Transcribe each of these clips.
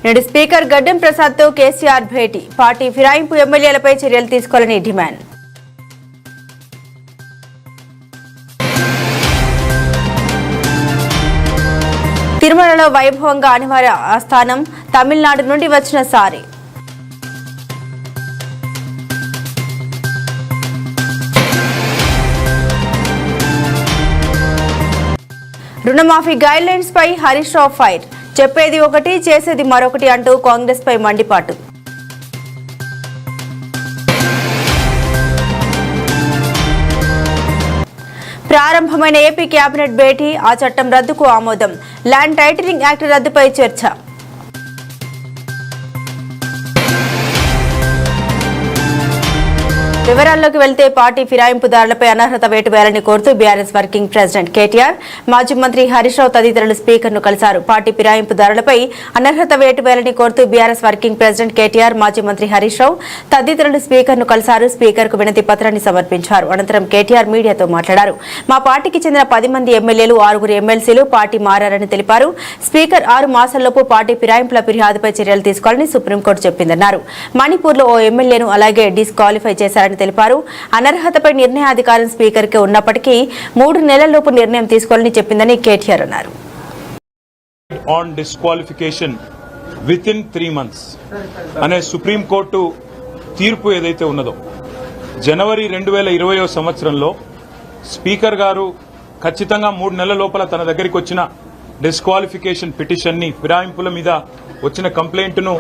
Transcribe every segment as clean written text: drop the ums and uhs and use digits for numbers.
నేడు స్పీకర్ గడ్డం ప్రసాద్ తో కేసీఆర్ భేటీ. పార్టీ ఫిరాయింపు ఎమ్మెల్యేలపై చర్యలు తీసుకోవాలని డిమాండ్. తిరుమలలో వైభవంగా అనివార్య ఆస్థానం తమిళనాడు నుండి వచ్చిన సారి. రుణమాఫీ గైడ్ లైన్స్ పై హరీష్ రావు ఫైర్. చెప్పేది ఒకటి చేసేది మరొకటి అంటూ కాంగ్రెస్ పై మండిపాటు. ప్రారంభమైన ఏపీ కేబినెట్ భేటీ. ఆ చట్టం రద్దుకు ఆమోదం. ల్యాండ్ టైటిలింగ్ యాక్ట్ రద్దుపై చర్చ. వివరాల్లోకి వెళ్తే పార్టీ ఫిరాయింపుదారులపై అనర్హత వేటు వేయాలని కోరుతూ బీఆర్ఎస్ వర్కింగ్ ప్రెసిడెంట్ కేటీఆర్, మాజీ మంత్రి హరీష్ రావు తదితరులు స్పీకర్ ను కలిశారు. పార్టీ ఫిరాయింపుదారులపై అనర్హత వేటు వేయాలని కోరుతూ బీఆర్ఎస్ వర్కింగ్ ప్రెసిడెంట్ కేటీఆర్, మాజీ మంత్రి హరీష్ రావు తదితరులు స్పీకర్ ను కలిశారు. స్పీకర్ కు వినతి పత్రాన్ని సమర్పించారు. అనంతరం కేటీఆర్ మీడియాతో మాట్లాడారు. మా పార్టీకి చెందిన 10 మంది ఎమ్మెల్యేలు, 6 ఎమ్మెల్సీలు పార్టీ మారారని తెలిపారు. స్పీకర్ 6 మాసాల్లోపు పార్టీ ఫిరాయింపుల ఫిర్యాదుపై చర్యలు తీసుకోవాలని సుప్రీంకోర్టు చెప్పిందన్నారు. మణిపూర్ లో ఓ ఎమ్మెల్యేను అలాగే డిస్క్వాలిఫై చేశారని తెలిపారు. అనర్హతపై నిర్ణయాధికారం స్పీకర్ కి ఉన్నప్పటికీ 3 నెలల్లోపు నిర్ణయం తీసుకోవాలని చెప్పిందని కేటీఆర్ అన్నారు. On disqualification within 3 months అనే సుప్రీం కోర్టు తీర్పు ఏదైతే ఉన్నదో, జనవరి 2020 సంవత్సరంలో స్పీకర్ గారు ఖచ్చితంగా 3 నెలల లోపల తన దగ్గరికి వచ్చిన డిస్క్వాలిఫికేషన్ పిటిషన్ ని, ఫిరాయింపుల మీద వచ్చిన కంప్లైంట్ ను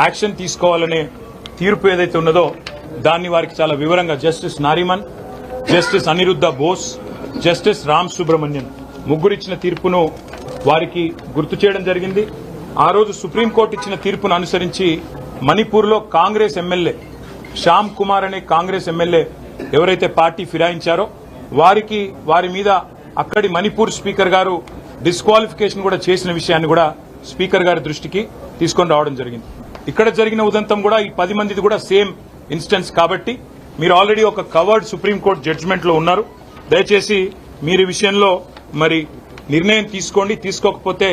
యాక్షన్ తీసుకోవాలనే తీర్పు ఏదైతే ఉన్నదో దాన్ని వారికి చాలా వివరంగా justice Nariman, justice Aniruddha Bose, justice Ram Subramanian ముగ్గురిచ్చిన తీర్పును వారికి గుర్తు చేయడం జరిగింది. ఆ రోజు సుప్రీంకోర్టు ఇచ్చిన తీర్పును అనుసరించి మణిపూర్లో కాంగ్రెస్ ఎమ్మెల్యే శ్యామ్ కుమార్ అనే కాంగ్రెస్ ఎమ్మెల్యే ఎవరైతే పార్టీ ఫిరాయించారో వారి మీద అక్కడి మణిపూర్ స్పీకర్ గారు డిస్క్వాలిఫికేషన్ కూడా చేసిన విషయాన్ని కూడా స్పీకర్ గారి దృష్టికి తీసుకొని రావడం జరిగింది. ఇక్కడ జరిగిన ఉదంతం కూడా ఈ 10 మందిది కూడా సేమ్ ఇన్స్టెన్స్ కాబట్టి మీరు ఆల్రెడీ ఒక కవర్డ్ సుప్రీంకోర్టు జడ్జిమెంట్ లో ఉన్నారు. దయచేసి మీరు ఈ విషయంలో మరి నిర్ణయం తీసుకోండి. తీసుకోకపోతే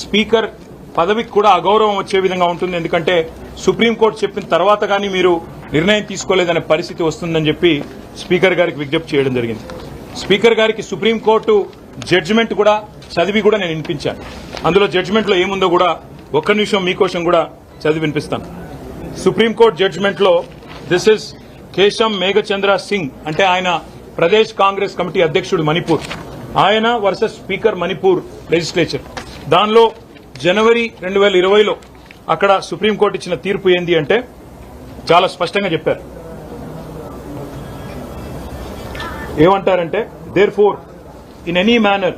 స్పీకర్ పదవికి కూడా అగౌరవం వచ్చే విధంగా ఉంటుంది. ఎందుకంటే సుప్రీంకోర్టు చెప్పిన తర్వాత కానీ మీరు నిర్ణయం తీసుకోలేదనే పరిస్థితి వస్తుందని చెప్పి స్పీకర్ గారికి విజ్ఞప్తి చేయడం జరిగింది. స్పీకర్ గారికి సుప్రీంకోర్టు జడ్జిమెంట్ కూడా చదివి కూడా నేను వినిపించాను. అందులో జడ్జిమెంట్ లో ఏముందో కూడా ఒక్క నిమిషం మీకోసం కూడా చదివి వినిపిస్తాను. సుప్రీంకోర్టు జడ్జిమెంట్ లో దిస్ ఇస్ కేశం మేఘచంద్ర సింగ్, అంటే ఆయన ప్రదేశ్ కాంగ్రెస్ కమిటీ అధ్యక్షుడు మణిపూర్, ఆయన వర్సెస్ స్పీకర్ మణిపూర్ లెజిస్లేచర్. దానిలో జనవరి 2020లో అక్కడ సుప్రీంకోర్టు ఇచ్చిన తీర్పు ఏంది అంటే చాలా స్పష్టంగా చెప్పారు. ఏమంటారంటే, therefore in any manner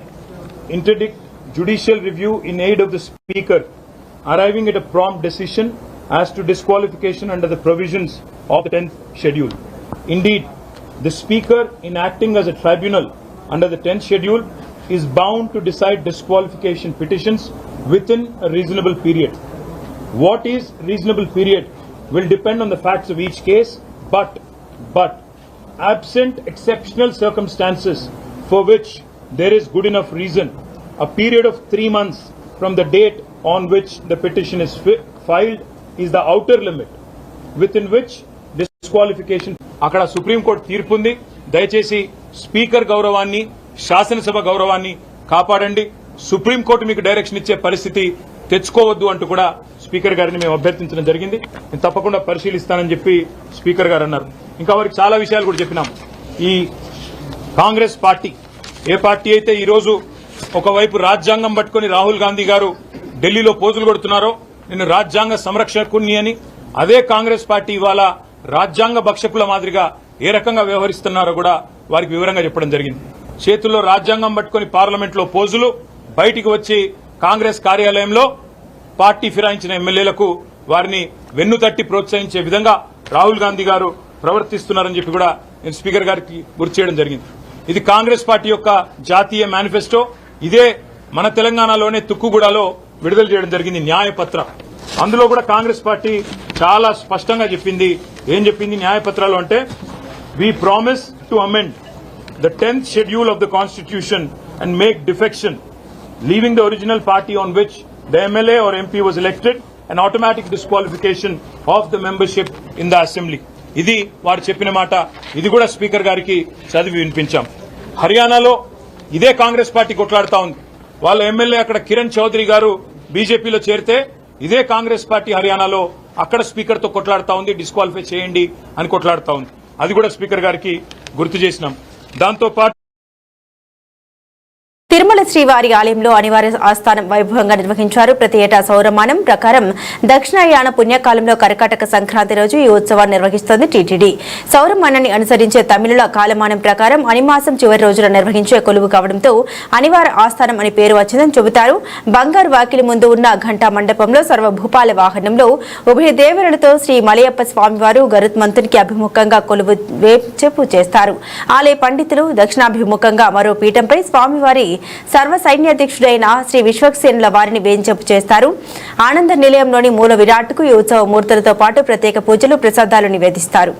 interdict judicial review in aid of the speaker arriving at a prompt decision as to disqualification under the provisions of the 10th schedule. Indeed, the speaker in acting as a tribunal under the 10th schedule is bound to decide disqualification petitions within a reasonable period. What is reasonable period will depend on the facts of each case, but absent exceptional circumstances for which there is good enough reason, a period of 3 months from the date on which the petition is filed is the outer limit within which disqualification. అక్కడ supreme court తీర్పు ఉంది. దయచేసి speaker గౌరవాన్ని, శాసనసభ గౌరవాన్ని కాపాడండి. Supreme court మీకు direction ఇచ్చే పరిస్థితి తెచ్చుకోవద్దు అంటూ కూడా స్పీకర్ గారిని మేము అభ్యర్థించడం జరిగింది. నేను తప్పకుండా పరిశీలిస్తానని చెప్పి స్పీకర్ గారు అన్నారు. ఇంకా వారికి చాలా విషయాలు కూడా చెప్పినాం. ఈ కాంగ్రెస్ పార్టీ ఏ పార్టీ అయితే ఈరోజు ఒకవైపు రాజ్యాంగం పట్టుకుని రాహుల్ గాంధీ గారు ఢిల్లీలో పోజులు కొడుతున్నారో, నేను రాజ్యాంగ సంరక్షకుని అని, అదే కాంగ్రెస్ పార్టీ ఇవాళ రాజ్యాంగ భక్షకుల మాదిరిగా ఏ రకంగా వ్యవహరిస్తున్నారో కూడా వారికి వివరంగా చెప్పడం జరిగింది. చేతుల్లో రాజ్యాంగం పట్టుకుని పార్లమెంట్ లో పోజులు, బయటికి వచ్చి కాంగ్రెస్ కార్యాలయంలో పార్టీ ఫిరాయించిన ఎమ్మెల్యేలకు వారిని వెన్నుతట్టి ప్రోత్సహించే విధంగా రాహుల్ గాంధీ గారు ప్రవర్తిస్తున్నారని చెప్పి కూడా నేను స్పీకర్ గారికి గుర్తు చేయడం జరిగింది. ఇది కాంగ్రెస్ పార్టీ యొక్క జాతీయ మేనిఫెస్టో. ఇదే మన తెలంగాణలోనే తుక్కుగూడలో విడుదల చేయడం జరిగింది న్యాయపత్ర. అందులో కూడా కాంగ్రెస్ పార్టీ చాలా స్పష్టంగా చెప్పింది. ఏం చెప్పింది న్యాయపత్రాలు అంటే, we promise to amend the 10th schedule of the Constitution and make defection, leaving the original party on which the MLA or MP was elected an automatic disqualification of the membership in the assembly. ఇది వారు చెప్పిన మాట. ఇది కూడా speaker గారికి చదివి వినిపించాం. హర్యానాలో ఇదే కాంగ్రెస్ పార్టీ కొట్లాడుతా ఉంది. వాళ్ళ ఎమ్మెల్యే అక్కడ కిరణ్ చౌదరి గారు బీజేపీలో చేరితే ఇదే కాంగ్రెస్ పార్టీ హర్యానాలో అక్కడ స్పీకర్ తో కొట్లాడుతా ఉంది, డిస్క్వాలిఫై చేయండి అని కొట్లాడుతా ఉంది. అది కూడా స్పీకర్ గారికి గుర్తు చేసినాం. దాంతో పాటు తిరుమల శ్రీవారి ఆలయంలో అనివార్య ఆస్థానం వైభవంగా నిర్వహించారు. ప్రతి ఏటా సౌరమానం ప్రకారం దక్షిణాయన పుణ్యకాలంలో కర్కాటక సంక్రాంతి రోజు ఈ ఉత్సవాన్ని నిర్వహిస్తోంది టీటీడీ. సౌరమానాన్ని అనుసరించే తమిళుల కాలమానం ప్రకారం అనిమాసం చివరి రోజున నిర్వహించే కొలువు కావడంతో అనివార్య ఆస్థానం అని పేరు వచ్చిందని చెబుతారు. బంగారు వాకిలి ముందు ఉన్న ఘంటా మండపంలో సర్వభూపాల వాహనంలో ఉభయ దేవరులతో శ్రీ మలయప్ప స్వామివారు గరుత్మంతునికి అభిముఖంగా కొలువు వేంచేపు చేస్తారు. ఆలయ పండితులు దక్షిణాభిముఖంగా మరో పీఠంపై స్వామివారి సర్వ సైన్యాధ్యక్షుడైన శ్రీ విశ్వక్సేనుల వారిని వేంచేపు చేస్తారు. ఆనంద నిలయంలోని మూల విరాట్కు ఈ ఉత్సవ మూర్తులతో పాటు ప్రత్యేక పూజలు ప్రసాదాలు నివేదిస్తారు.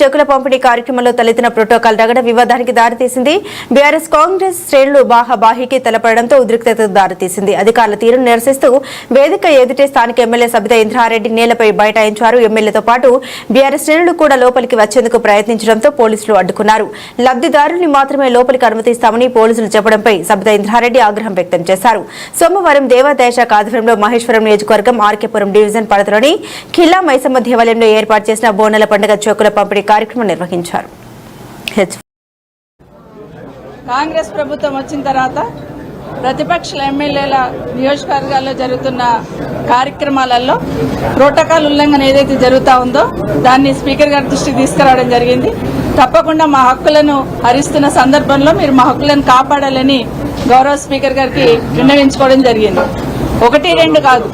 చెక్కుల పంపిణీ కార్యక్రమంలో తలెత్తిన ప్రోటోకాల్ రగడ వివాదానికి దారితీసింది. బీఆర్ఎస్ కాంగ్రెస్ శ్రేణులు బాహాబాహికి తలపడడంతో ఉద్రిక్తతకు దారితీసింది. అధికారుల తీరును నిరసిస్తూ వేదిక ఎదుటే స్థానిక ఎమ్మెల్యే సబితా ఇంద్రారెడ్డి నేలపై బైఠాయించారు. ఎమ్మెల్యేతో పాటు బీఆర్ఎస్ శ్రేణులు కూడా లోపలికి వచ్చేందుకు ప్రయత్నించడంతో పోలీసులు అడ్డుకున్నారు. లబ్దిదారుల్ని మాత్రమే లోపలికి అనుమతిస్తామని పోలీసులు చెప్పడంపై సబితా ఇంద్రారెడ్డి ఆగ్రహం వ్యక్తం చేశారు. సోమవారం దేవాదాయ శాఖ ఆధ్వర్యంలో మహేశ్వరం నియోజకవర్గం ఆర్కేపురం డివిజన్ పరిధిలోని ఖిల్లా మైసమ్మ దేవాలయంలో ఏర్పాటు చేసిన బోనాల పండుగ చెక్కుల పంపిణీ కార్యక్రమం నిర్వహించారు. కాంగ్రెస్ ప్రభుత్వం వచ్చిన తర్వాత ప్రతిపక్ష ఎమ్మెల్యేల నియోజకవర్గాల్లో జరుగుతున్న కార్యక్రమాలలో ప్రోటోకాల్ ఉల్లంఘన ఏదైతే జరుగుతా ఉందో దాన్ని స్పీకర్ గారి దృష్టికి తీసుకురావడం జరిగింది. తప్పకుండా మా హక్కులను హరిస్తున్న సందర్భంలో మీరు మా హక్కులను కాపాడాలని గౌరవ స్పీకర్ గారికి విన్నవించుకోవడం జరిగింది. 1-2 కాదు,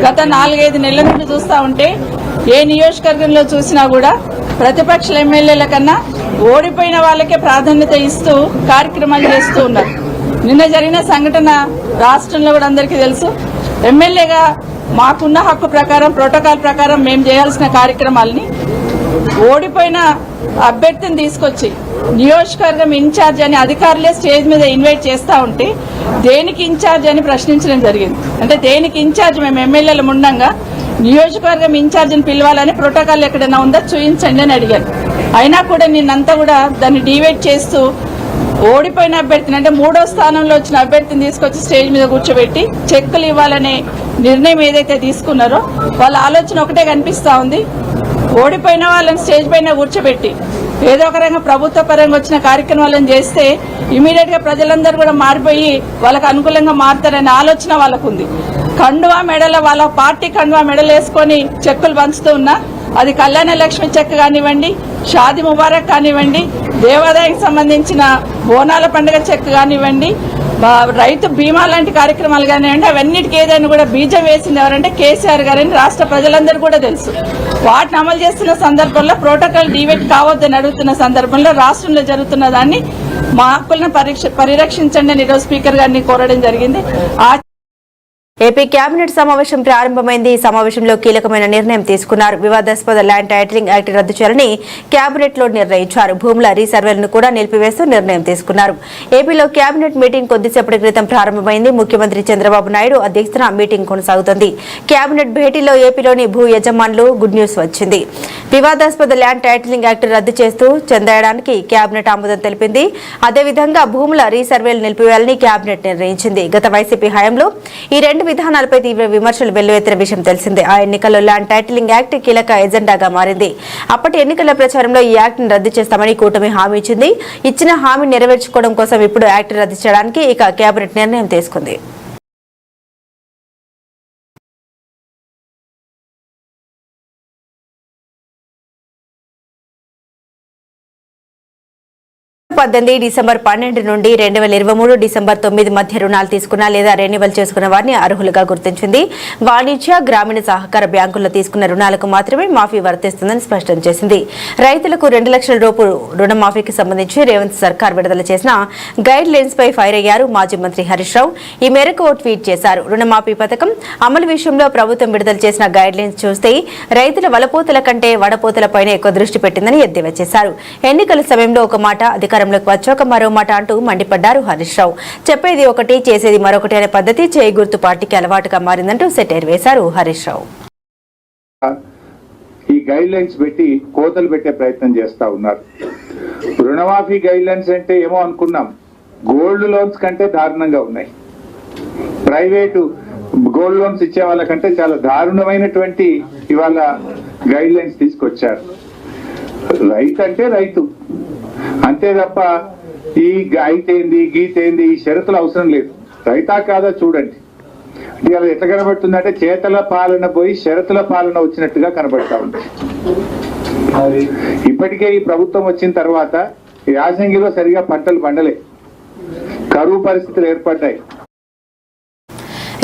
గత 4-5 నెలల నుండి చూస్తా ఉంటే ఏ నియోజకవర్గంలో చూసినా కూడా ప్రతిపక్ష ఎమ్మెల్యేల కన్నా ఓడిపోయిన వాళ్ళకే ప్రాధాన్యత ఇస్తూ కార్యక్రమాలు చేస్తూ ఉన్నారు. నిన్న జరిగిన సంఘటన రాష్ట్రంలో కూడా అందరికీ తెలుసు. ఎమ్మెల్యేగా మాకున్న హక్కు ప్రకారం ప్రోటోకాల్ ప్రకారం మేము చేయాల్సిన కార్యక్రమాలని ఓడిపోయిన అభ్యర్థిని తీసుకొచ్చి నియోజకవర్గం ఇన్ఛార్జ్ అని అధికారులే స్టేజ్ మీద ఇన్వైట్ చేస్తా ఉంటే దేనికి ఇన్ఛార్జ్ అని ప్రశ్నించడం జరిగింది. అంటే దేనికి ఇన్ఛార్జ్ మేము ఎమ్మెల్యేల ముండంగా నియోజకవర్గం ఇన్ఛార్జిని పిలవాలని ప్రోటోకాల్ ఎక్కడైనా ఉందా చూపించండి అని అడిగాను. అయినా కూడా నిన్నంతా కూడా దాన్ని డివైడ్ చేస్తూ ఓడిపోయిన అభ్యర్థిని అంటే 3వ స్థానంలో వచ్చిన అభ్యర్థిని తీసుకొచ్చి స్టేజ్ మీద కూర్చోబెట్టి చెక్కులు ఇవ్వాలనే నిర్ణయం ఏదైతే తీసుకున్నారో వాళ్ళ ఆలోచన ఒకటే కనిపిస్తా ఉంది. ఓడిపోయిన వాళ్ళని స్టేజ్ పైన కూర్చోబెట్టి ఏదో ఒక రకంగా ప్రభుత్వ పరంగా వచ్చిన కార్యక్రమాలను చేస్తే ఇమీడియట్ గా ప్రజలందరూ కూడా మారిపోయి వాళ్ళకు అనుకూలంగా మారుతారనే ఆలోచన వాళ్ళకు ఉంది. కండువా మెడల వాళ్ళ పార్టీ కండువా మెడలు వేసుకొని చెక్కులు పంచుతూ ఉన్నా అది కళ్యాణ లక్ష్మి చెక్ కానివ్వండి, షాది ముబారక్ కానివ్వండి, దేవాదాయానికి సంబంధించిన బోనాల పండుగ చెక్ కానివ్వండి, రైతు బీమా లాంటి కార్యక్రమాలు కానివ్వండి, అవన్నిటికీ ఏదైనా కూడా బీజం వేసింది ఎవరంటే కేసీఆర్ గారని రాష్ట్ర ప్రజలందరూ కూడా తెలుసు. వాటిని అమలు చేస్తున్న సందర్భంలో ప్రోటోకాల్ డివేట్ కావద్దని అడుగుతున్న సందర్భంలో రాష్ట్రంలో జరుగుతున్న దాన్ని మా హక్కులను పరిరక్షించండి అని ఈరోజు స్పీకర్ గారిని కోరడం జరిగింది. ఏపీ కేబినెట్ సమావేశం ప్రారంభమైంది. ఈ సమావేశంలో కీలకమైన నిర్ణయం తీసుకున్నారు. వివాదాస్పద ల్యాండ్ టైటిలింగ్ యాక్ట్ రద్దు చేయాలని కేబినెట్ లో నిర్ణయించారు. భూముల రీసర్వేలను కూడా నిలిపివేస్తూ నిర్ణయం తీసుకున్నారు. ఏపీలో కేబినెట్ మీటింగ్ కొద్దిసేపటి క్రితం ప్రారంభమైంది. ముఖ్యమంత్రి చంద్రబాబు నాయుడు అధ్యక్షతన మీటింగ్ కొనసాగుతోంది. కేబినెట్ భేటీలో ఏపీలోని భూ యజమానులు గుడ్ న్యూస్ వచ్చింది. వివాదాస్పద ల్యాండ్ టైటిలింగ్ యాక్ట్ రద్దు చేస్తూ చెందడానికి కేబినెట్ ఆమోదం తెలిపింది. అదేవిధంగా భూముల రీసర్వేలు నిలిపివేయాలని కేబినెట్ నిర్ణయించింది. గత వైసీపీ హయాంలో ఈ రెండు విధానాలపై తీవ్ర విమర్శలు వెల్లువెత్తిన విషయం తెలిసిందే. ఆ ఎన్నికల్లో ల్యాండ్ టైటిలింగ్ యాక్ట్ కీలక ఎజెండాగా మారింది. అప్పటి ఎన్నికల ప్రచారంలో ఈ యాక్ట్ ను రద్దు చేస్తామని కూటమి హామీ ఇచ్చింది. ఇచ్చిన హామీ నెరవేర్చుకోవడం కోసం ఇప్పుడు యాక్ట్ రద్దు చేయడానికి ఇక కేబినెట్ నిర్ణయం తీసుకుంది. 18 డిసెంబర్ 12 నుండి 2023 డిసెంబర్ 9 మధ్య రుణాలు తీసుకున్న లేదా రెన్యువల్ చేసుకున్న వారిని అర్హులుగా గుర్తించింది. వాణిజ్య గ్రామీణ సహకార బ్యాంకుల్లో తీసుకున్న రుణాలకు మాత్రమే మాఫీ వర్తిస్తుందని స్పష్టం చేసింది. రైతులకు 2 లక్షల రూపాయల రుణమాఫీకి సంబంధించి రేవంత్ సర్కార్ విడుదల చేసిన గైడ్ లైన్స్ పై ఫైర్ అయ్యారు మాజీ మంత్రి హరీష్ రావు. ఈ మేరకు ఓ ట్వీట్ చేశారు. రుణమాఫీ పథకం అమలు విషయంలో ప్రభుత్వం విడుదల చేసిన గైడ్ లైన్స్ చూస్తే రైతుల వలపోతల కంటే వడపోతలపైనే ఎక్కువ దృష్టి పెట్టిందని ఎద్దేవా చేశారు. ఎన్నికల సమయంలో ఒక మాట, అధికారంలోకి వచ్చాక మరో మాట అంటూ మండిపడ్డారు హరీష్ రావు. చెప్పేది ఒకటి చేసేది మరొకటి అనే పద్ధతి చేయి గుర్తు పార్టీకి అలవాటుగా మారిందంటూ సెటైర్ వేశారు హరీష్ రావు. ఈ గైడ్ లైన్స్ పెట్టి కోతలు పెట్టే ప్రయత్నం చేస్తా ఉన్నారు. రుణమాఫీ గైడ్ లైన్స్ అంటే ఏమో అనుకున్నాం, గోల్డ్ లోన్స్ కంటే దారుణంగా ఉన్నాయి. ప్రైవేటు గోల్డ్ లోన్స్ ఇచ్చే వాళ్ళకంటే చాలా దారుణమైనటువంటి ఇవాళ గైడ్ లైన్స్ తీసుకొచ్చారు. రైతు అంటే రైతు అంతే తప్ప ఈ అయితేంది గీతేంది ఈ షరతులు అవసరం లేదు. రైతా కాదా చూడండి. ఇవాళ ఎట్లా కనబడుతుందంటే చేతల పాలన పోయి షరతుల పాలన వచ్చినట్టుగా కనబడతా ఉంది. ఇప్పటికే ఈ ప్రభుత్వం వచ్చిన తర్వాత యాసంగిలో సరిగా పంటలు పండలే, కరువు పరిస్థితులు ఏర్పడ్డాయి.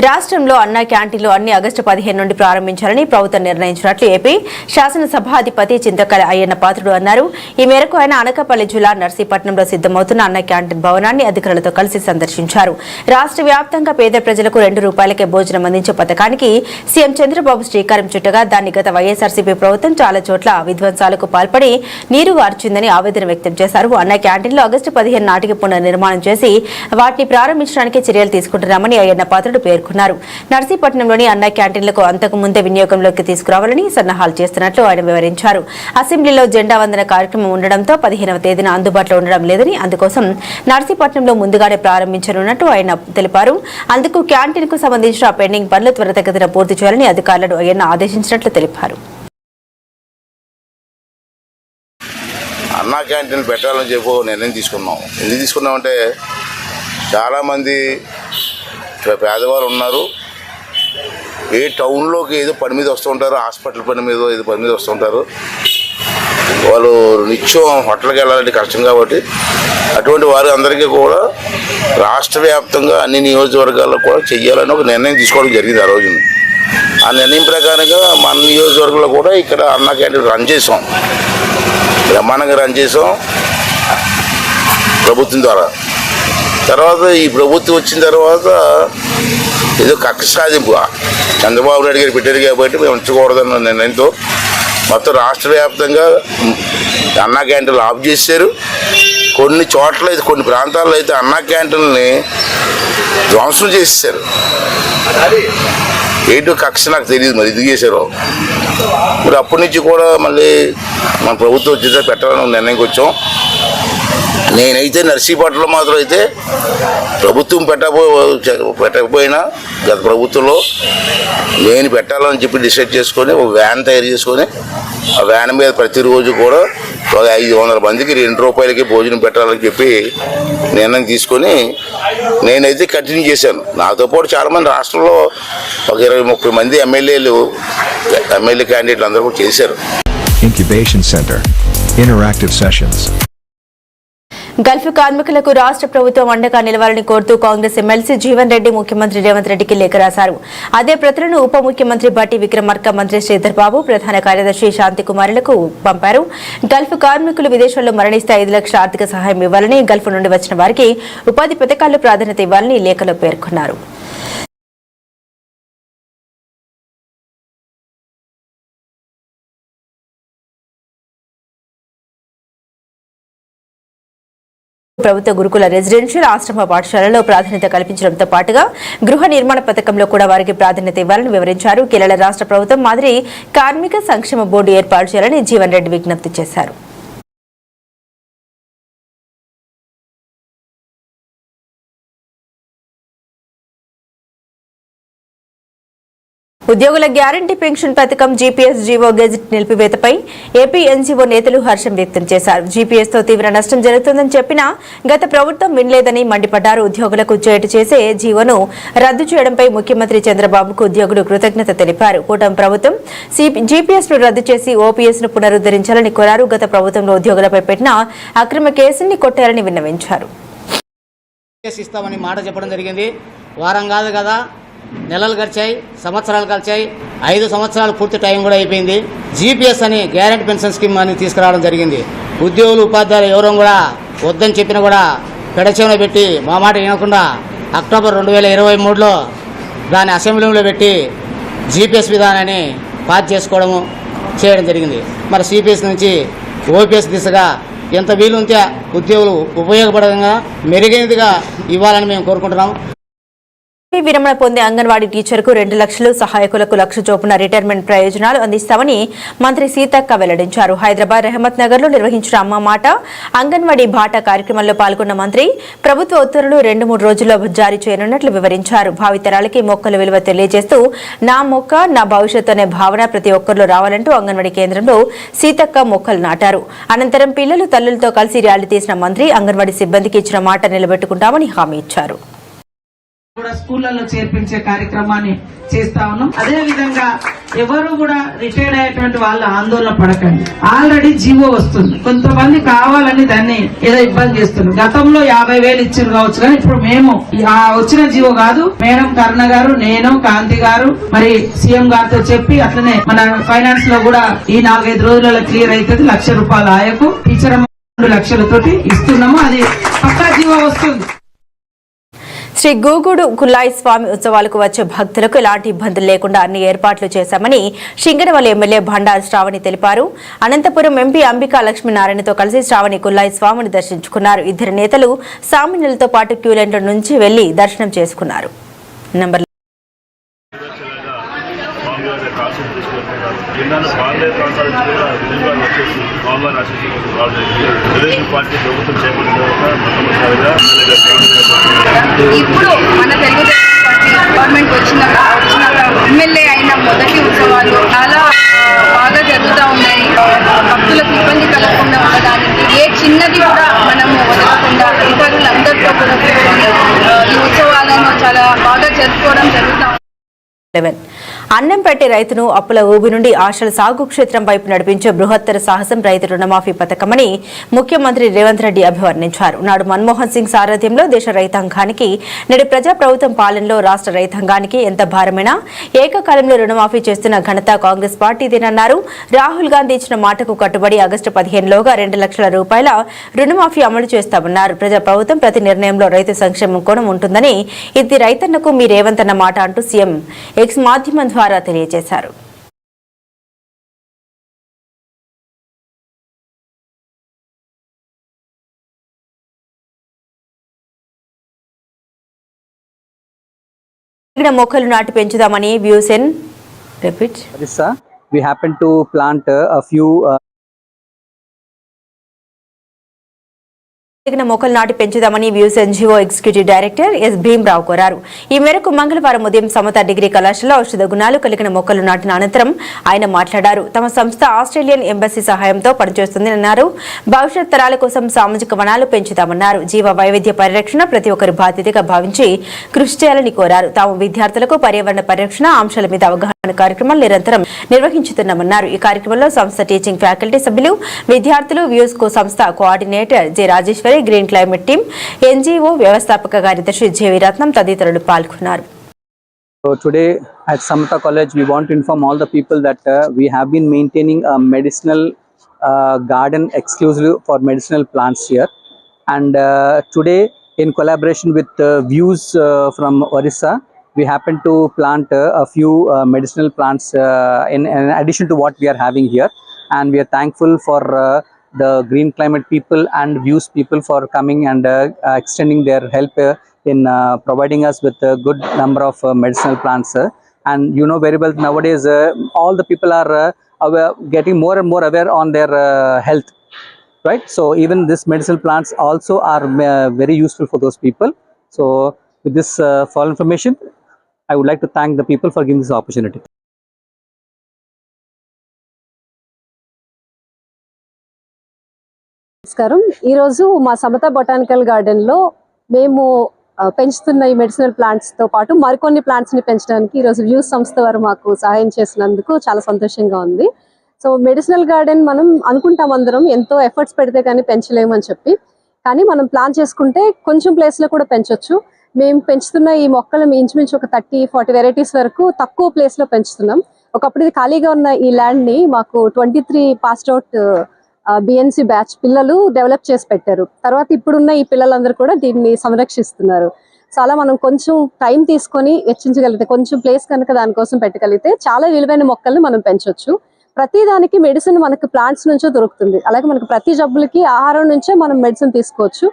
రాష్ట్రంలో అన్నా క్యాంటీన్లు అన్ని ఆగస్టు 15 నుండి ప్రారంభించాలని ప్రభుత్వం నిర్ణయించినట్లు ఏపీ శాసనసభాధిపతి చింతకల అయ్యన్న పాత్రుడు అన్నారు. ఈ మేరకు ఆయన అనకాపల్లి జిల్లా నర్సీపట్నంలో సిద్దమవుతున్న అన్నా క్యాంటీన్ భవనాన్ని అధికారులతో కలిసి సందర్శించారు. రాష్ట్ర వ్యాప్తంగా పేద ప్రజలకు ₹2 భోజనం అందించే పథకానికి సీఎం చంద్రబాబు శ్రీకారం చుట్టగా దాన్ని గత వైఎస్ఆర్సీపీ ప్రభుత్వం చాలా చోట్ల విధ్వంసాలకు పాల్పడి నీరు గార్చిందని ఆవేదన వ్యక్తం చేశారు. అన్నా క్యాంటీన్లు ఆగస్టు 15 నాటికి పునర్నిర్మాణం చేసి వాటిని ప్రారంభించడానికి చర్యలు తీసుకుంటున్నామని అయ్యన్న పాత్రుడు పేర్కొన్నారు. నర్సీపట్నంలోని అన్నా క్యాంటీన్లకు అంతకు ముందే వినియోగంలోకి తీసుకురావాలని సన్నాహాలు చేస్తున్నట్లు ఆయన వివరించారు. అసెంబ్లీలో జెండా వందన కార్యక్రమం ఉండడంతో 15వ తేదీన అందుబాటులో ఉండడం లేదని, అందుకోసం నర్సీపట్నంలో ముందుగానే ప్రారంభించనున్నట్టు ఆయన తెలిపారు. అందుకు క్యాంటీన్ కు సంబంధించిన పెండింగ్ పనులు త్వరితగతిన పూర్తి చేయాలని అధికారులను ఆయన ఆదేశించినట్లు తెలిపారు. అన్నా క్యాంటీన్ పెట్టాలని చెప్పి నిర్ణయం తీసుకున్నాం. ఎందుకు తీసుకున్నామంటే చాలామంది పేదవారు ఉన్నారు. ఏ టౌన్లోకి ఏదో పని మీద వస్తుంటారు, హాస్పిటల్ పని మీద ఏదో పని మీద వస్తుంటారు. వాళ్ళు నిత్యం హోటల్కి వెళ్ళాలంటే కష్టం కాబట్టి అటువంటి వారి అందరికీ కూడా రాష్ట్ర వ్యాప్తంగా అన్ని నియోజకవర్గాల్లో కూడా చెయ్యాలని ఒక నిర్ణయం తీసుకోవడం జరిగింది. ఆ రోజున ఆ నిర్ణయం ప్రకారంగా మన నియోజకవర్గంలో కూడా ఇక్కడ అన్నా క్యాంటీన్ రన్ చేసాం, బ్రహ్మాండంగా రన్ చేసాం ప్రభుత్వం ద్వారా. తర్వాత ఈ ప్రభుత్వం వచ్చిన తర్వాత ఏదో కక్ష సాధింపు చంద్రబాబు నాయుడు గారు పెట్టారు కాబట్టి మేము ఉంచకూడదన్న నిర్ణయంతో మొత్తం రాష్ట్ర వ్యాప్తంగా అన్నా క్యాంటీన్లు ఆఫ్ చేశారు. కొన్ని చోట్ల అయితే కొన్ని ప్రాంతాల్లో అయితే అన్నా క్యాంటీన్ని ధ్వంసం చేసేసారు. ఏంటో కక్ష నాకు తెలియదు, మరి ఇది చేశారు. మరి అప్పటి నుంచి కూడా మళ్ళీ మన ప్రభుత్వం వచ్చేసరికి పెట్టాలని నిర్ణయంకి వచ్చాం. నేనైతే నర్సీపట్నంలో మాత్రం అయితే ప్రభుత్వం పెట్టకపోయినా గత ప్రభుత్వంలో నేను పెట్టాలని చెప్పి డిసైడ్ చేసుకొని ఒక వ్యాన్ తయారు చేసుకొని ఆ వ్యాన్ మీద ప్రతిరోజు కూడా ఒక 500 మందికి ₹2 భోజనం పెట్టాలని చెప్పి నిర్ణయం తీసుకొని నేనైతే కంటిన్యూ చేశాను. నాతో పాటు చాలామంది రాష్ట్రంలో ఒక 20-30 మంది ఎమ్మెల్యే క్యాండిడేట్లు అందరూ కూడా చేశారు. Incubation Center. Interactive sessions. Gulf కార్మికులకు రాష్ట్ర ప్రభుత్వం అండగా నిలవాలని కోరుతూ కాంగ్రెస్ ఎమ్మెల్సీ జీవన్ రెడ్డి ముఖ్యమంత్రి రేవంత్ రెడ్డికి లేఖ రాశారు. అదే ప్రతులను ఉప ముఖ్యమంత్రి బట్టి విక్రమార్క, మంత్రి శ్రీధర్ బాబు, ప్రధాన కార్యదర్శి శాంతికుమారులకు పంపారు. గల్ఫ్ కార్మికులు విదేశాల్లో మరణిస్తే 5 లక్షల ఆర్థిక సహాయం ఇవ్వాలని, గల్ఫ్ నుండి వచ్చిన వారికి ఉపాధి పథకాల్లో ప్రాధాన్యత ఇవ్వాలని లేఖలో పేర్కొన్నారు. ప్రభుత్వ గురుకుల రెసిడెన్షియల్ ఆశ్రమ పాఠశాలలో ప్రాధాన్యత కల్పించడంతో పాటుగా గృహ నిర్మాణ పథకంలో కూడా వారికి ప్రాధాన్యత ఇవ్వాలని వివరించారు. కేరళ రాష్ట్ర ప్రభుత్వం మాదిరి కార్మిక సంక్షేమ బోర్డు ఏర్పాటు చేయాలని జీవన్ రెడ్డి విజ్ఞప్తి చేశారు. ఉద్యోగుల గ్యారంటీ పెన్షన్ పథకం జీపీఎస్ జీవో గెజిట్ నిలిపివేతపై ఏపీ ఎన్జీఓ నేతలు హర్షం వ్యక్తం చేశారు. జీపీఎస్ తో తీవ్ర నష్టం జరుగుతుందని చెప్పినా గత ప్రభుత్వం వినలేదని మండిపడ్డారు. ఉద్యోగులకు చేటు చేసే జీవోను రద్దు చేయడంపై ముఖ్యమంత్రి చంద్రబాబుకు ఉద్యోగులు కృతజ్ఞత తెలిపారు. కూటమి ప్రభుత్వం జీపీఎస్ ను రద్దు చేసి ఓపీఎస్ ను పునరుద్ధరించాలని కోరారు. గత ప్రభుత్వంలో ఉద్యోగులపై పెట్టిన అక్రమ కేసుల్ని కొట్టారని విన్నవించారు. ఇస్తామని మాట చెప్పడం జరిగింది. వారం కాదు కదా, నెలలు గడిచాయి, సంవత్సరాలు గడిచాయి, 5 సంవత్సరాలు పూర్తి టైం కూడా అయిపోయింది. జీపీఎస్ అని గ్యారెంటీ పెన్షన్ స్కీమ్ అని తీసుకురావడం జరిగింది. ఉద్యోగులు ఉపాధ్యాయులు ఎవరూ కూడా వద్దని చెప్పినా కూడా పెడచెవిన పెట్టి మా మాట వినకుండా అక్టోబర్ 2023లో దాన్ని అసెంబ్లీలో పెట్టి జీపీఎస్ విధానాన్ని పాస్ చేయడం జరిగింది. మరి సిపిఎస్ నుంచి ఓపీఎస్ దిశగా ఎంత వీలుంటే ఉద్యోగులు ఉపయోగపడంగా మెరుగైనదిగా ఇవ్వాలని మేము కోరుకుంటున్నాము. విరమణ పొందే అంగన్వాడీ టీచర్కు 2 లక్షలు, సహాయకులకు 1,00,000 చొప్పున రిటైర్మెంట్ ప్రయోజనాలు అందిస్తామని మంత్రి సీతక్క వెల్లడించారు. హైదరాబాద్ రెహమత్ నగర్ లో నిర్వహించిన అమ్మ మాట అంగన్వాడీ బాట కార్యక్రమంలో పాల్గొన్న మంత్రి ప్రభుత్వ ఉత్తర్వులు 2-3 రోజుల్లో జారీ చేయనున్నట్లు వివరించారు. భావితరాలకి మొక్కల విలువ తెలియజేస్తూ నా మొక్క నా భవిష్యత్తు అనే భావన ప్రతి ఒక్కరిలో రావాలంటూ అంగన్వాడీ కేంద్రంలో సీతక్క మొక్కలు నాటారు. అనంతరం పిల్లలు తల్లులతో కలిసి ర్యాలీ తీసిన మంత్రి అంగన్వాడీ సిబ్బందికి ఇచ్చిన మాట నిలబెట్టుకుంటామని హామీ ఇచ్చారు. కూడా స్కూళ్లలో చేర్పించే కార్యక్రమాన్ని చేస్తా ఉన్నాం. అదే విధంగా ఎవరు కూడా రిటైర్డ్ అయ్యేటువంటి వాళ్ళు ఆందోళన పడకండి. ఆల్రెడీ జీవో వస్తుంది. కొంతమంది కావాలని దాన్ని ఏదో ఇబ్బంది చేస్తున్నారు. గతంలో 50,000 ఇచ్చారు కావచ్చు, కానీ ఇప్పుడు మేము వచ్చిన జీవో కాదు, మేడం కరుణ గారు, నేను, కాంతి గారు మరి సీఎం గారితో చెప్పి అట్లనే మన ఫైనాన్స్ లో కూడా ఈ 4-5 రోజులలో క్లియర్ అవుతుంది. 1,00,000 రూపాయల ఆయకు టీచర్ 2 లక్షలతోటి ఇస్తున్నాము. అది పక్కా జీవో వస్తుంది. శ్రీ గూగుడు కుల్లాయి స్వామి ఉత్సవాలకు వచ్చే భక్తులకు ఎలాంటి ఇబ్బందులు లేకుండా అన్ని ఏర్పాట్లు చేశామని సింగనమల ఎమ్మెల్యే బండారు శ్రావణి తెలిపారు. అనంతపురం ఎంపీ అంబికా లక్ష్మీనారాయణతో కలిసి శ్రావణి కుల్లాయి స్వామిని దర్శించుకున్నారు. ఇద్దరు నేతలు సామాన్యులతో పాటు క్యూలైన్ల నుంచి వెళ్లి దర్శనం చేసుకున్నారు. ఇప్పుడు మన తెలుగుదేశం పార్టీ గవర్నమెంట్ వచ్చినాక ఎమ్మెల్యే అయిన మొదటి ఉత్సవాలు చాలా బాగా జరుగుతూ ఉన్నాయి. భక్తులకు ఇబ్బంది కలగకుండా ఉండడానికి ఏ చిన్నది కూడా మనము వదలకుండా అధికారులందరితో కూడా ఈ ఉత్సవాలను చాలా బాగా జరుపుకోవడం జరుగుతూ ఉంది. అన్నం పెట్టే రైతును అప్పుల ఊబి నుండి ఆశల సాగు క్షేత్రం వైపు నడిపించే బృహత్తర సాహసం రైతు రుణమాఫీ పథకమని ముఖ్యమంత్రి రేవంత్ రెడ్డి అభివర్ణించారు. నాడు మన్మోహన్ సింగ్ సారథ్యంలో దేశ రైతాంగానికి, నేడు ప్రజాప్రభుత్వం పాలనలో రాష్ట్ర రైతాంగానికి ఎంత భారమైనా ఏకకాలంలో రుణమాఫీ చేస్తున్న ఘనత కాంగ్రెస్ పార్టీదేనన్నారు. రాహుల్ గాంధీ ఇచ్చిన మాటకు కట్టుబడి ఆగస్టు 15లోగా 2 లక్షల రూపాయల రుణమాఫీ అమలు చేస్తామన్నారు. ప్రజాప్రభుత్వం ప్రతి నిర్ణయంలో రైతు సంక్షేమం కోణం ఉంటుందని, ఇది రైతన్నకు మీ రేవంత్ అన్న మాట అంటూ సీఎం ఎక్స్ మాధ్యమం ద్వారా తెలియజేశారు. మొక్కలు నాటి పెంచుదామని వ్యూసెన్ we happen to plant a few మొక్కలు నాటి పెంచుదామని వ్యూస్ NGO executive director S Bhimarao కోరారు. ఈ మేరకు మంగళవారం ఉదయం సమత డిగ్రీ కళాశాలలో ఔషధ గుణాలు కలిగిన మొక్కలు నాటిన అనంతరం ఆయన మాట్లాడారు. తమ సంస్థ ఆస్ట్రేలియన్ ఎంబసీ సహాయంతో పనిచేస్తుందని అన్నారు. భవిష్యత్ తరాల కోసం సామాజిక వనాలు పెంచుతామన్నారు. జీవ వైవిధ్య పరిరక్షణ ప్రతి ఒక్కరి బాధ్యతగా భావించి కృషి చేయాలని కోరారు. తాము విద్యార్థులకు పర్యావరణ పరిరక్షణ అంశాల మీద అవగాహన కార్యక్రమాలు నిరంతరం నిర్వహించుతున్నామన్నారు. ఈ కార్యక్రమంలో సంస్థ టీచింగ్ ఫ్యాకల్టీ సభ్యులు, విద్యార్థులు, వ్యూస్కో సంస్థ coordinator J Rajeshwari, green climate team, NGO వ్యవస్థాపక కార్యదర్శి జేవి రత్నం తదితరులు పాల్గొన్నారు. So today at Samata College we want to inform all the people that we have been maintaining a medicinal garden exclusive for medicinal plants here, and today in collaboration with Views from Orissa we happen to plant a few medicinal plants in addition to what we are having here, and we are thankful for the Green Climate people and Views people for coming and extending their help in providing us with a good number of medicinal plants. And you know very well nowadays all the people are getting more and more aware on their health, right? So even this medicinal plants also are very useful for those people. So with this for information, I would like to thank the people for giving this opportunity. నమస్కారం. ఈరోజు మా Samata botanical గార్డెన్లో మేము పెంచుతున్న ఈ medicinal ప్లాంట్స్తో పాటు మరికొన్ని ప్లాంట్స్ని పెంచడానికి ఈరోజు వ్యూస్ సంస్థ వారు మాకు సహాయం చేసినందుకు చాలా సంతోషంగా ఉంది. సో మెడిసినల్ గార్డెన్ మనం అనుకుంటాం అందరం ఎంతో ఎఫర్ట్స్ పెడితే కానీ పెంచలేము అని చెప్పి, కానీ మనం ప్లాన్ చేసుకుంటే కొంచెం ప్లేస్లో కూడా పెంచవచ్చు. మేము పెంచుతున్న ఈ మొక్కలు ఇంచుమించు ఒక 30-40 వెరైటీస్ వరకు తక్కువ ప్లేస్లో పెంచుతున్నాం. ఒకప్పుడు ఇది ఖాళీగా ఉన్న ఈ ల్యాండ్ని మాకు 23 పాస్డ్ అవుట్ బిఎన్సి బ్యాచ్ పిల్లలు డెవలప్ చేసి పెట్టారు. తర్వాత ఇప్పుడున్న ఈ పిల్లలందరూ కూడా దీన్ని సంరక్షిస్తున్నారు. సో అలా మనం కొంచెం టైం తీసుకొని వెచ్చించగలిగితే, కొంచెం ప్లేస్ కనుక దానికోసం పెట్టగలిగితే చాలా విలువైన మొక్కల్ని మనం పెంచవచ్చు. ప్రతి దానికి మెడిసిన్ మనకు ప్లాంట్స్ నుంచే దొరుకుతుంది. అలాగే మనకు ప్రతి జబ్బులకి ఆహారం నుంచే మనం మెడిసిన్ తీసుకోవచ్చు.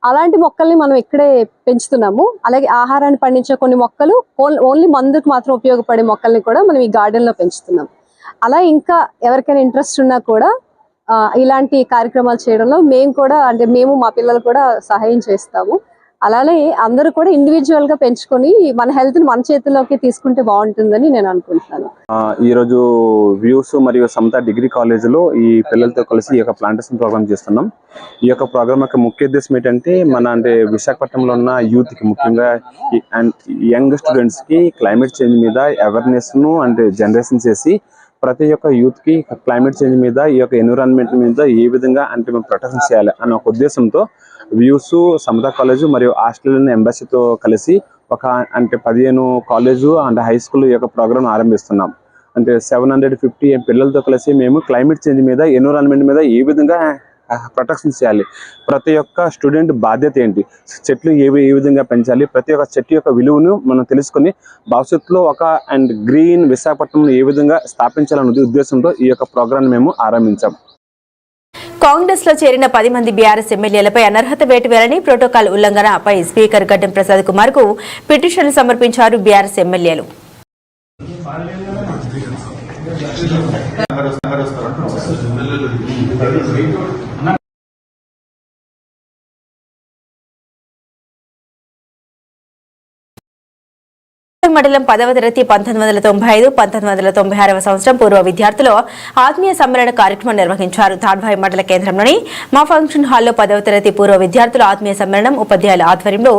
అలాంటి మొక్కల్ని మనం ఇక్కడే పెంచుతున్నాము. అలాగే ఆహారాన్ని పండించే కొన్ని మొక్కలు ఓన్లీ మందుకు మాత్రం ఉపయోగపడే మొక్కల్ని కూడా మనం ఈ గార్డెన్లో పెంచుతున్నాం. అలా ఇంకా ఎవరికైనా ఇంట్రెస్ట్ ఉన్నా కూడా ఇలాంటి కార్యక్రమాలు చేయడంలో మేము మా పిల్లలు కూడా సహాయం చేస్తాము. అలానే అందరూ కూడా ఇండివిజువల్ గా పెంచుకొని మన హెల్త్ ని మన చేతుల్లోకి తీసుకుంటే బాగుంటుందని నేను అనుకుంటున్నాను. ఈ రోజు వ్యూస్ మరియు సమత డిగ్రీ కాలేజీలో ఈ పిల్లలతో కలిసి ఈ యొక్క ప్లాంటేషన్ ప్రోగ్రామ్ చేస్తున్నాం. ఈ యొక్క ప్రోగ్రామ్ యొక్క ముఖ్య ఉద్దేశం ఏంటంటే విశాఖపట్నంలో ఉన్న యూత్ కి, ముఖ్యంగా యంగ్ స్టూడెంట్స్ కి క్లైమేట్ చేంజ్ మీద అవేర్నెస్ ను జనరేషన్ చేసి ప్రతి ఒక్క యూత్ కి క్లైమేట్ చేంజ్ మీద, ఈ యొక్క ఎన్విరాన్మెంట్ మీద ఏ విధంగా మనం ప్రొటెక్షన్ చేయాలి అనే ఒక ఉద్దేశంతో వ్యూస్ సమత కాలేజ్ మరియు ఆస్ట్రేలియన్ ఎంబసీతో కలిసి ఒక 15 కాలేజు అండ్ హై స్కూల్ ఈ యొక్క ప్రోగ్రామ్ ఆరంభిస్తున్నాం. 750 పిల్లలతో కలిసి మేము క్లైమేట్ చేంజ్ మీద, ఎన్విరాన్మెంట్ మీద ఏ విధంగా ప్రొటెక్షన్ చేయాలి, ప్రతి ఒక్క స్టూడెంట్ బాధ్యత ఏంటి, చెట్లు ఏ విధంగా పెంచాలి, ప్రతి ఒక్క చెట్టు యొక్క విలువను మనం తెలుసుకొని భవిష్యత్తులో గ్రీన్ విశాఖపట్నం ఏ విధంగా స్థాపించాలనే ఉద్దేశంతో ఈ యొక్క ప్రోగ్రామ్ మేము ఆరంభించాం. కాంగ్రెస్ లో చేరిన 10 మంది బీఆర్ఎస్ ఎమ్మెల్యేలపై అనర్హత వేటు వేయాలని ప్రోటోకాల్ ఉల్లంఘనపై స్పీకర్ గడ్డం ప్రసాద్ కుమార్ కు పిటిషన్లు సమర్పించారు బీఆర్ఎస్ ఎమ్మెల్యేలు. మండలం 10వ తరగతి 1995-1996 సంవత్సరం పూర్వ విద్యార్థులు ఆత్మీయ సమ్మేళన కార్యక్రమం నిర్వహించారు. తాడ్వాయి మండల కేంద్రంలోని మా ఫంక్షన్ హాల్లో 10వ తరగతి పూర్వ విద్యార్థుల ఆత్మీయ సమ్మేళనం ఉపాధ్యాయుల ఆధ్వర్యంలో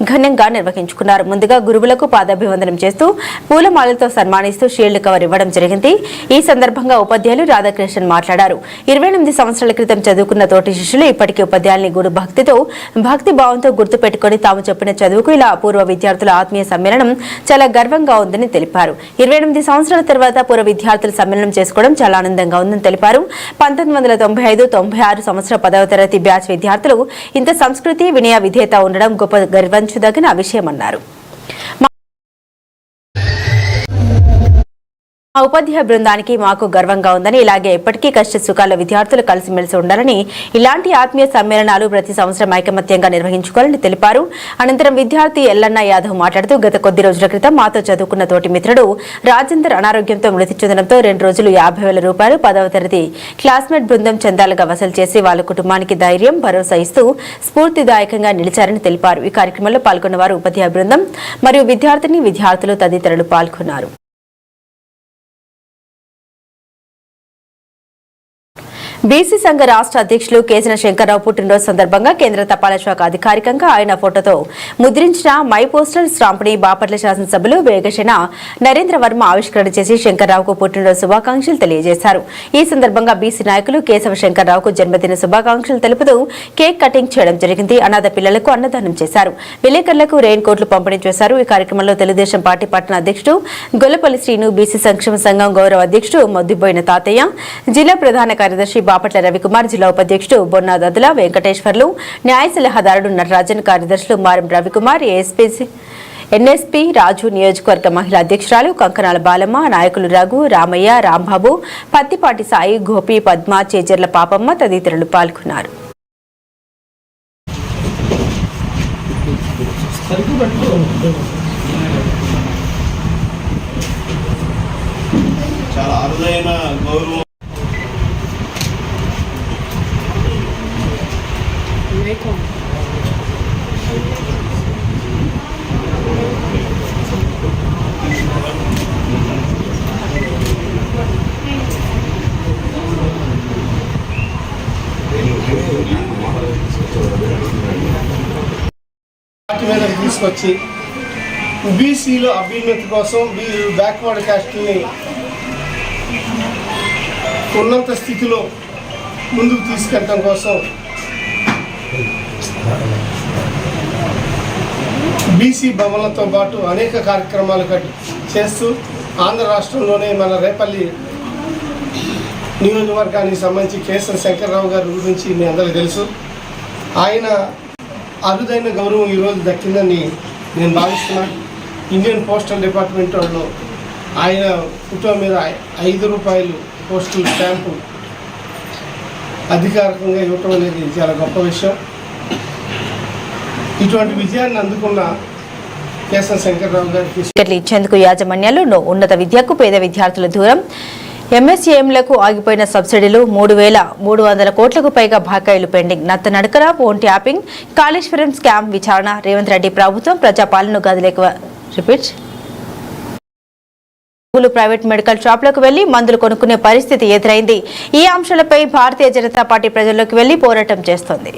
ఘనంగా నిర్వహించుకున్నారు. ముందుగా గురువులకు పాదాభివందనం చేస్తూ పూలమాలలతో సన్మానిస్తూ షీల్డ్ కవర్ ఇవ్వడం జరిగింది. ఈ సందర్భంగా ఉపాధ్యాయులు రాధాకృష్ణన్ మాట్లాడారు. 28 సంవత్సరాల క్రితం చదువుకున్న తోటి శిష్యులు ఇప్పటికీ ఉపాధ్యాయుల్ని గురు భక్తి భావంతో గుర్తు పెట్టుకుని తాము చెప్పిన చదువుకు ఇలా పూర్వ విద్యార్థుల ఆత్మీయ సమ్మేళనం చాలా గర్వంగా ఉందని తెలిపారు. 28 సంవత్సరాల తర్వాత పూర్వ విద్యార్థులు సమ్మేళనం చేసుకోవడం చాలా ఆనందంగా ఉందని తెలిపారు. 1995-96 సంవత్సరం 10వ తరగతి బ్యాచ్ విద్యార్థులు ఇంత సంస్కృతి, వినయ, విధేయత ఉండడం గొప్ప గర్వించదగిన విషయమన్నారు. మా ఉపాధ్యాయ బృందానికి మాకు గర్వంగా ఉందని, ఇలాగే ఎప్పటికీ కష్ట సుఖాల విద్యార్థులు కలిసిమెలిసి ఉండాలని, ఇలాంటి ఆత్మీయ సమ్మేళనాలు ప్రతి సంవత్సరం ఐకమత్యంగా నిర్వహించుకోవాలని తెలిపారు. అనంతరం విద్యార్థి ఎల్లన్న యాదవ్ మాట్లాడుతూ గత కొద్ది రోజుల క్రితం మాతో చదువుకున్న తోటి మిత్రుడు రాజేందర్ అనారోగ్యంతో మృతి చెందడంతో 2 రోజులు 50,000 రూపాయలు 10వ తరగతి క్లాస్మేట్ బృందం చందాలుగా వసూలు చేసి వాళ్ళ కుటుంబానికి ధైర్యం, భరోసా ఇస్తూ స్ఫూర్తిదాయకంగా నిలిచారని తెలిపారు. ఈ కార్యక్రమంలో పాల్గొన్న వారు ఉపాధ్యాయ బృందం మరియు విద్యార్థులు తదితరులు పాల్గొన్నారు. బీసీ సంఘ రాష్ట్ర అధ్యక్షులు కేసిన శంకర్రావు పుట్టినరోజు సందర్భంగా కేంద్ర తపాలా శాఖ అధికారికంగా ఆయన ఫోటోతో ముద్రించిన మై పోస్టల్ స్టాంపుని బాపట్ల శాసనసభ్యులు వేగశేన నరేంద్ర వర్మ ఆవిష్కరణ చేసి శంకర్రావుకు పుట్టినరోజు శుభాకాంక్షలు తెలియజేశారు. ఈ సందర్భంగా బీసీ నాయకులు కేశవ శంకర్రావుకు జన్మదిన శుభాకాంక్షలు తెలుపుతూ కేక్ కటింగ్ చేయడం జరిగింది. అనాథ పిల్లలకు అన్నదానం చేశారు. విలేకరులకు రెయిన్ కోట్లు పంపిణీ చేశారు. ఈ కార్యక్రమంలో తెలుగుదేశం పార్టీ పట్టణ అధ్యక్షుడు గొల్లపల్లి శ్రీను, బీసీ సంక్షేమ సంఘం గౌరవ అధ్యక్షుడు మొద్దుబోయిన తాతయ్య, జిల్లా ప్రధాన కార్యదర్శి బాపట్ల రవికుమార్, జిల్లా ఉపాధ్యక్షుడు బొన్నా దదుల వెంకటేశ్వర్లు, న్యాయ సలహాదారుడు నటరాజన్, కార్యదర్శులు మారం రవికుమార్, ఎన్ఎస్పీ రాజు, నియోజకవర్గ మహిళా అధ్యక్షురాలు కంకనాల బాలమ్మ, నాయకులు రఘు, రామయ్య, రాంబాబు, పత్తిపాటి సాయి, గోపి, పద్మ, చేజర్ల పాపమ్మ తదితరులు పాల్గొన్నారు. చాలా అరుదైన గౌరవం. తీసుకొచ్చి బీసీలో అభ్యున్నతి కోసం బ్యాక్వర్డ్ క్యాస్ట్ని ఉన్నత స్థితిలో ముందుకు తీసుకెళ్ళడం కోసం బీసీ భవన్లతో పాటు అనేక కార్యక్రమాలు చేస్తూ ఆంధ్ర రాష్ట్రంలోనే మన రేపల్లి నియోజకవర్గానికి సంబంధించి కేసన్ శంకర్రావు గారి గురించి మీ అందరికీ తెలుసు. ఆయన అరుదైన గౌరవం ఈరోజు దక్కిందని నేను భావిస్తున్నాను. ఇండియన్ పోస్టల్ డిపార్ట్మెంట్ వాళ్ళు ఆయన ఫోటో మీద ₹5 పోస్టల్ స్టాంపు అధికారికంగా ఇవ్వటం అనేది చాలా గొప్ప విషయం. ఇటువంటి విజయాన్ని అందుకున్న కేసన్ శంకర్రావు గారికి ఇచ్చేందుకు యాజమాన్యాలు ఉన్నత విద్యకు పేద విద్యార్థుల దూరం, ఎంఎస్ఏఎంలకు ఆగిపోయిన సబ్సిడీలు, 3,300 కోట్లకు పైగా బకాయిలు పెండింగ్, నత్తనడకన ఫోన్ ట్యాపింగ్, కాళేశ్వరం స్కామ్ విచారణ, రేవంత్ రెడ్డి ప్రభుత్వం ప్రజాపాలన గదిలేక రిపీట్. ప్రైవేట్ మెడికల్ షాపులకు వెళ్లి మందులు కొనుక్కునే పరిస్థితి ఎదురైంది. ఈ అంశాలపై భారతీయ జనతా పార్టీ ప్రజల్లోకి వెళ్లి పోరాటం చేస్తోంది.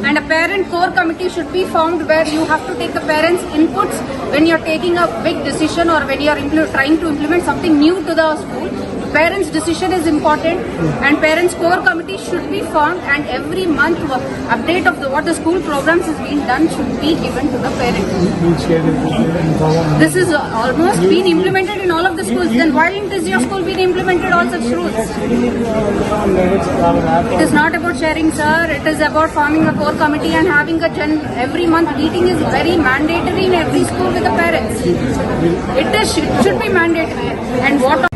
And a parent core committee should be formed where you have to take the parents' inputs when you're taking a big decision or when you're trying to implement something new to the school. Parents' decision is important, and parents' core committee should be formed, and every month update of what the school programs is being done should be given to the parents. This is almost been implemented in all of the schools. Then why is your school being implemented all such rules? It is not about sharing, sir. It is about forming a core committee and having a every month meeting is very mandatory in every school with the parents. It should be mandatory. And what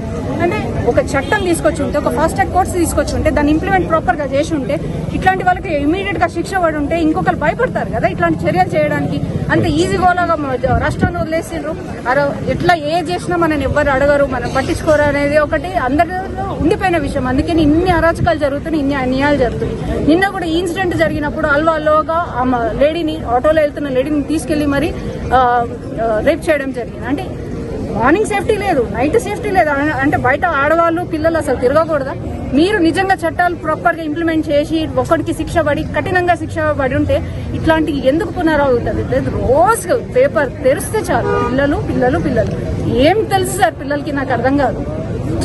అంటే ఒక చట్టం తీసుకొచ్చి ఉంటే, ఒక fast track course తీసుకొచ్చి ఉంటే, దాన్ని implement proper గా చేసి ఉంటే, ఇట్లాంటి వాళ్ళకి ఇమీడియట్ గా శిక్ష పడి ఉంటే ఇంకొకరు భయపడతారు కదా ఇట్లాంటి చర్యలు చేయడానికి. అంత ఈజీ గోలాగా రాష్ట్రాన్ని వదిలేసిండ్రు. ఎట్లా ఏ చేసినా మనని ఎవ్వరు అడగరు, మనం పట్టించుకోరు అనేది ఒకటి అందరిలో ఉండిపోయిన విషయం. అందుకని ఇన్ని అరాచకాలు జరుగుతున్నాయి, ఇన్ని అన్యాయాలు జరుగుతున్నాయి. నిన్న కూడా ఈ ఇన్సిడెంట్ జరిగినప్పుడు అల్వాలోగా ఆ లేడీని, ఆటోలో వెళ్తున్న లేడీని తీసుకెళ్లి మరి రేప్ చేయడం జరిగింది. అంటే మార్నింగ్ సేఫ్టీ లేదు, నైట్ సేఫ్టీ లేదు. అంటే బయట ఆడవాళ్ళు పిల్లలు అసలు తిరగకూడదా? మీరు నిజంగా చట్టాలు ప్రాపర్ గా ఇంప్లిమెంట్ చేసి ఒకరికి శిక్ష పడి కఠినంగా శిక్ష పడి ఉంటే ఇట్లాంటి ఎందుకు పునరావృత్తి? రోజు పేపర్ తెరిస్తే చాలు పిల్లలు పిల్లలు పిల్లలు. ఏం తెలుసు సార్ పిల్లలకి? నాకు అర్థం కాదు.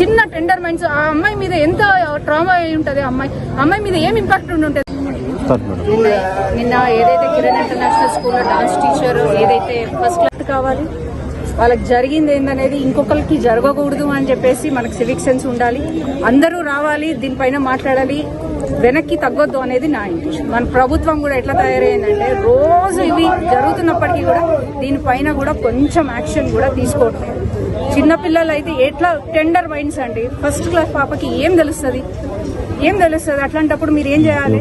చిన్న టెండర్ మైండ్స్. ఆ అమ్మాయి మీద ఎంత ట్రామా అయి ఉంటుంది, అమ్మాయి మీద ఏం ఇంపాక్ట్ ఉండి ఉంటుంది. నిన్న ఏదైతే కిరణ్ ఇంటర్నేషనల్ స్కూల్లో డాన్స్ టీచర్ ఏదైతే ఫస్ట్ క్లాస్ కావాలి, వాళ్ళకి జరిగింది ఏందనేది ఇంకొకరికి జరగకూడదు అని చెప్పేసి మనకు సివిక్ సెన్స్ ఉండాలి. అందరూ రావాలి, దీనిపైన మాట్లాడాలి, వెనక్కి తగ్గొద్దు అనేది నా ఇంటెన్షన్. మన ప్రభుత్వం కూడా ఎట్లా తయారైందంటే రోజు ఇవి జరుగుతున్నప్పటికీ కూడా దీనిపైన కూడా కొంచెం యాక్షన్ కూడా తీసుకోవట్లేదు. చిన్నపిల్లలు అయితే ఎట్లా టెండర్ మైండ్స్ అండి. ఫస్ట్ క్లాస్ పాపకి ఏం తెలుస్తుంది? అట్లాంటప్పుడు మీరు ఏం చేయాలి?